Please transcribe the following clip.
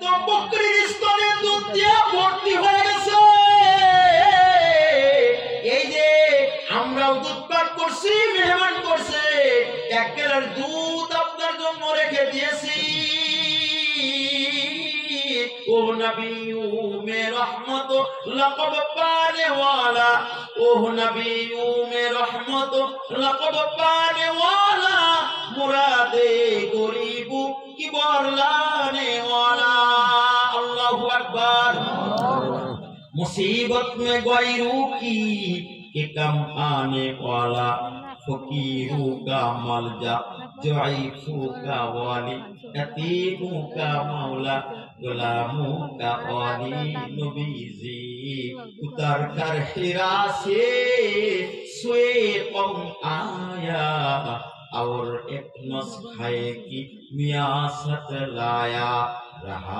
তো বকরির স্তনে দুধ দিয়া ভর্তি হয়ে গেছে। এই যে আমরাও দুধ পান করছি, মেহমান করছে, এক গ্লাস দুধ আপনার জন্য রেখে দিয়েছি। ओ नबियों में रहमत लक़ब पाने वाला, ओ नबियों में रहमत लक़ब पाने वाला, मुरादे गरीबों की बरलाने वाला। अल्लाहु अकबर। मुसीबत में गैरों की के कम आने वाला, फकीरों का मलजा, ज़ईफों का वाली, यतीमों का मौला, गुलामों का वाली। नबीजी उतर कर हिरा से सोए कौम आया, और एक नुस्खे की मियासत लाया। रहा